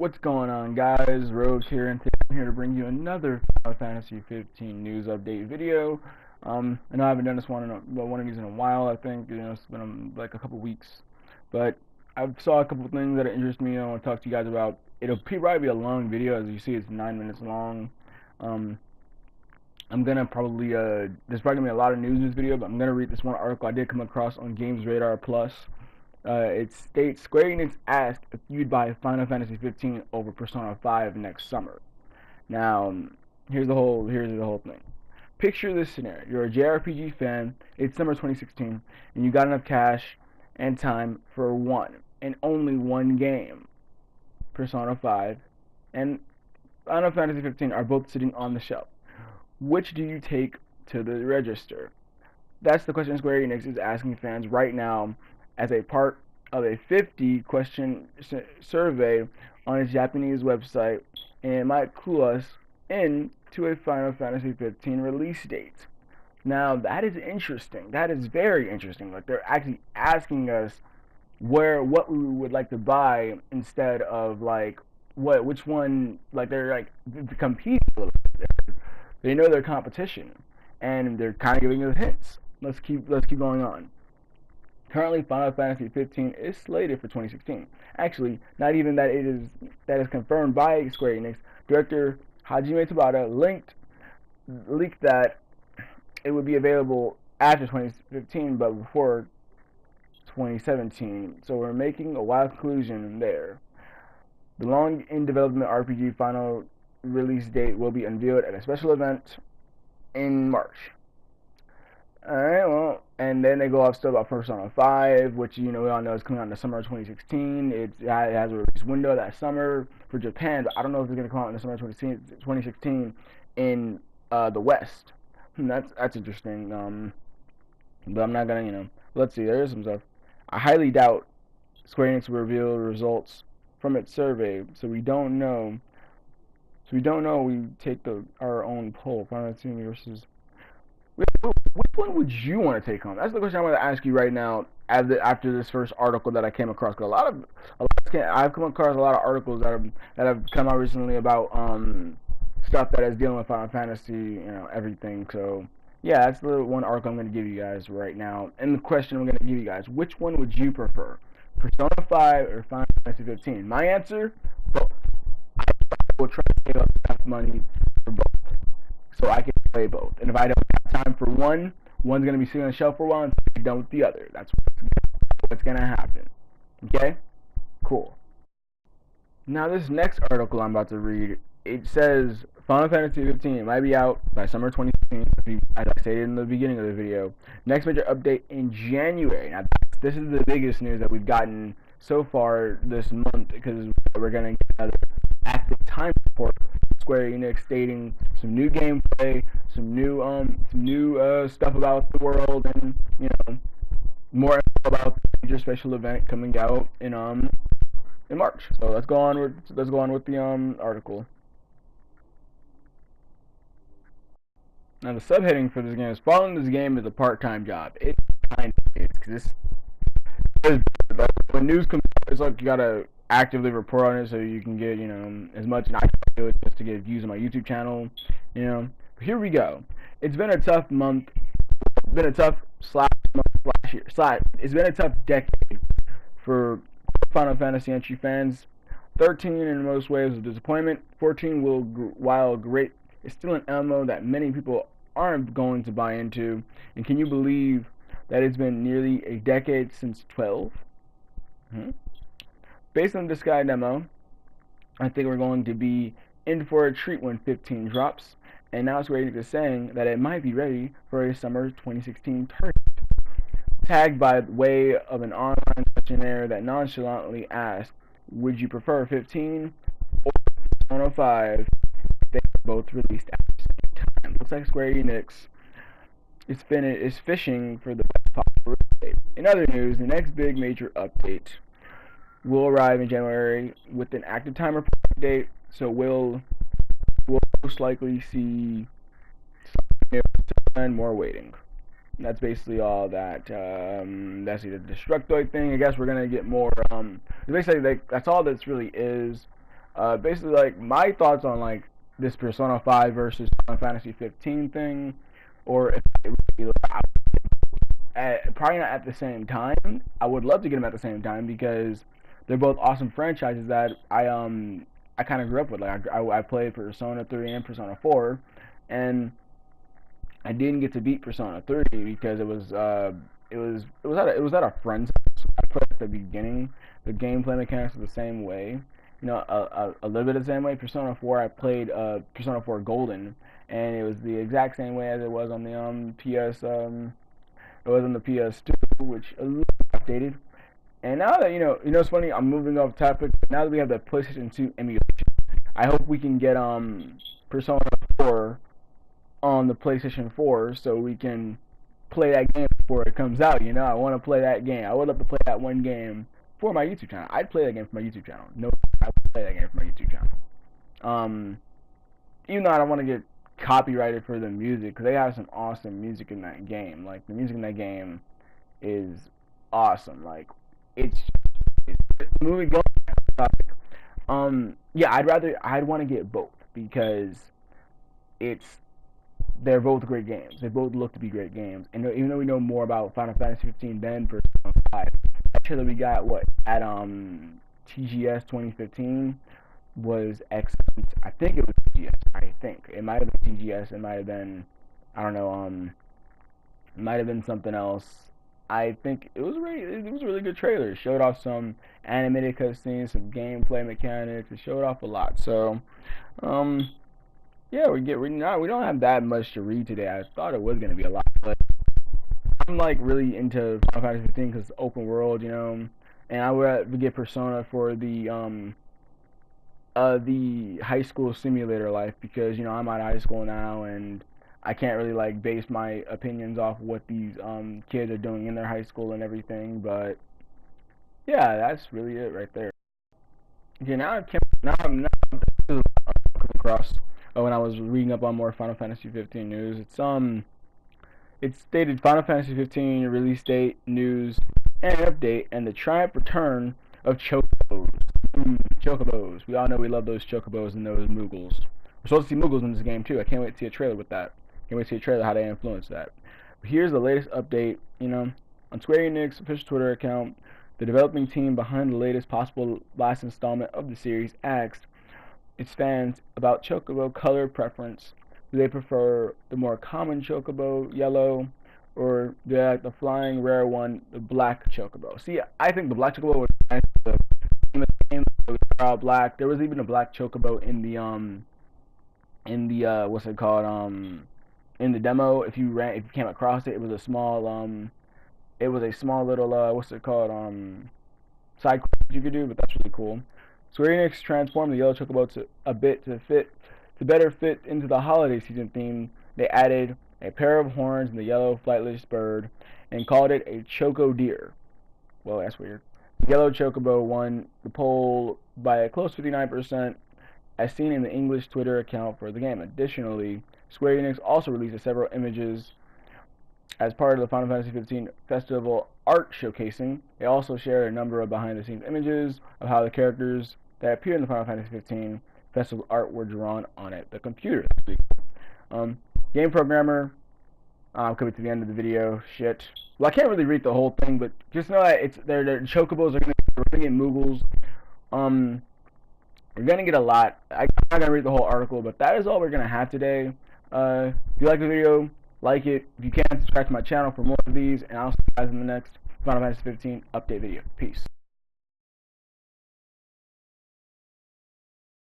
What's going on, guys? Rogues here, and today I'm here to bring you another Final Fantasy 15 news update video. I know I haven't done one of these in a while. I think it's been like a couple weeks, but I saw a couple things that interest me. I want to talk to you guys about. It'll probably be a long video, as you see. It's 9 minutes long. I'm gonna probably there's probably gonna be a lot of news in this video, but I'm gonna read this one article I did come across on Games Radar Plus. It states Square Enix asked if you'd buy Final Fantasy 15 over Persona 5 next summer. Now, here's the whole thing. Picture this scenario: you're a JRPG fan. It's summer 2016, and you got enough cash and time for one and only one game. Persona 5 and Final Fantasy 15 are both sitting on the shelf. Which do you take to the register? That's the question Square Enix is asking fans right now, as a part of a 50-question survey on its Japanese website, and it might clue us in to a Final Fantasy 15 release date. Now, that is interesting. That is very interesting. Like, they're actually asking us what we would like to buy instead of like which one. Like, they're like competing a little bit. They know their competition, and they're kind of giving us hints. Let's keep going on. Currently, Final Fantasy 15 is slated for 2016. Actually, not even that that is confirmed by Square Enix. Director Hajime Tabata leaked that it would be available after 2015, but before 2017. So we're making a wild conclusion there. The long in development RPG final release date will be unveiled at a special event in March. Alright, well, and then they go off still about Persona 5, which, we all know is coming out in the summer of 2016. It has a release window that summer for Japan, but I don't know if it's going to come out in the summer of 2016 in the West. That's interesting. But I'm not going to, let's see, there is some stuff. I highly doubt Square Enix will reveal results from its survey, so we don't know. We take our own poll. Final Fantasy versus. Which one would you want to take home? That's the question I want to ask you right now. After this first article that I came across, because I've come across a lot of articles that have come out recently about stuff that is dealing with Final Fantasy, everything. So yeah, that's the one article I'm going to give you guys right now. And the question I'm going to give you guys: which one would you prefer, Persona 5 or Final Fantasy 15? My answer: both. I will try to save up enough money for both, so I can play both. And if I don't have time for one's going to be sitting on the shelf for a while until I get done with the other. That's what's going to happen. Okay? Cool. Now, this next article I'm about to read, it says Final Fantasy 15 might be out by summer 2016, as I stated in the beginning of the video. Next major update in January. Now, this is the biggest news that we've gotten so far this month, because we're going to get another active time report. Square Enix stating some new gameplay, some new stuff about the world, and more info about the major special event coming out in March. So let's go on with the article. Now, the subheading for this game is "Following this game is a part-time job." It kind of is, because when news comes out, it's like you gotta actively report on it so you can get as much, and I do it just to get views on my YouTube channel. But here we go. It's been a tough month. It's been a tough It's been a tough decade for Final Fantasy entry fans. 13 in most ways was a disappointment. 14, while great, is still an MMO that many people aren't going to buy into. And can you believe that it's been nearly a decade since 12? Based on this Sky demo, I think we're going to be in for a treat when 15 drops. And now Square Enix is saying that it might be ready for a summer 2016 target. Tagged by way of an online questionnaire that nonchalantly asked, would you prefer 15 or Persona 5? They both released at the same time. Looks like Square Enix is fishing for the best possible release date. In other news, the next big major update will arrive in January with an active timer date, so we'll most likely see some and more waiting. That's basically all that. That's the Destructoid thing. I guess we're gonna get more. Basically, that's all this really is. Basically, like, my thoughts on, like, this Persona 5 versus Final Fantasy 15 thing, or if it really, probably not at the same time. I would love to get them at the same time because they're both awesome franchises that I kind of grew up with. Like, I played Persona 3 and Persona 4, and I didn't get to beat Persona 3 because it was at a friend's house. I played at the beginning. The gameplay mechanics are the same way, a little bit the same way. Persona 4, I played Persona 4 Golden, and it was the exact same way as it was on the it was on the PS2, which a little updated. And now that it's funny. I'm moving off topic. Now that we have the PlayStation 2 emulation, I hope we can get Persona 4 on the PlayStation 4 so we can play that game before it comes out. I want to play that game. I would love to play that one game for my YouTube channel. I'd play that game for my YouTube channel. No, I would play that game for my YouTube channel. Even though I don't want to get copyrighted for the music, because they have some awesome music in that game. Like, the music in that game is awesome. Like, it's moving going back to the topic. Yeah, I'd want to get both because they're both great games. They both look to be great games. And even though we know more about Final Fantasy 15 than Persona 5, that trailer we got at TGS 2015 was excellent. I think it was TGS. I think it might have been TGS. It might have been, I don't know. It might have been something else. I think it was a really good trailer. It showed off some animated cutscenes, some gameplay mechanics. It showed off a lot. So, yeah, we don't have that much to read today. I thought it was gonna be a lot, but I'm like really into Final Fantasy 15 because it's open world, and I would get Persona for the high school simulator life because I'm out of high school now and I can't really like base my opinions off what these kids are doing in their high school and everything. But yeah, that's really it right there. Okay, now come across when I was reading up on more Final Fantasy 15 news. It's stated Final Fantasy 15 release date, news, and update, and the triumph return of Chocobos. Chocobos. We all know we love those Chocobos and those Moogles. We're supposed to see Moogles in this game too. I can't wait to see a trailer with that. Can't wait to see a trailer how they influence that. But here's the latest update. On Square Enix official Twitter account, the developing team behind the latest possible last installment of the series asked its fans about Chocobo color preference. Do they prefer the more common Chocobo, yellow, or do they like the flying rare one, the black Chocobo? See, I think the black Chocobo was nice. The game was all black. There was even a black Chocobo in the what's it called, in the demo. If you came across it, it was a small little what's it called, side quest you could do, but that's really cool. Square Enix transformed the yellow Chocobo to better fit into the holiday season theme. They added a pair of horns in the yellow flightless bird and called it a Choco Deer. Well, that's weird. The yellow Chocobo won the poll by a close 59%, as seen in the English Twitter account for the game. Additionally, Square Enix also released several images as part of the Final Fantasy 15 Festival art showcasing. They also shared a number of behind-the-scenes images of how the characters that appeared in the Final Fantasy 15 Festival art were drawn on the computer. Game programmer, coming to the end of the video. Shit. Well, I can't really read the whole thing, but just know that their Chocobos are gonna get Moogles. We're gonna get a lot. I'm not gonna read the whole article, but that is all we're gonna have today. If you like the video, like it. If you can, subscribe to my channel for more of these, and I'll see you guys in the next Final Fantasy 15 update video. Peace.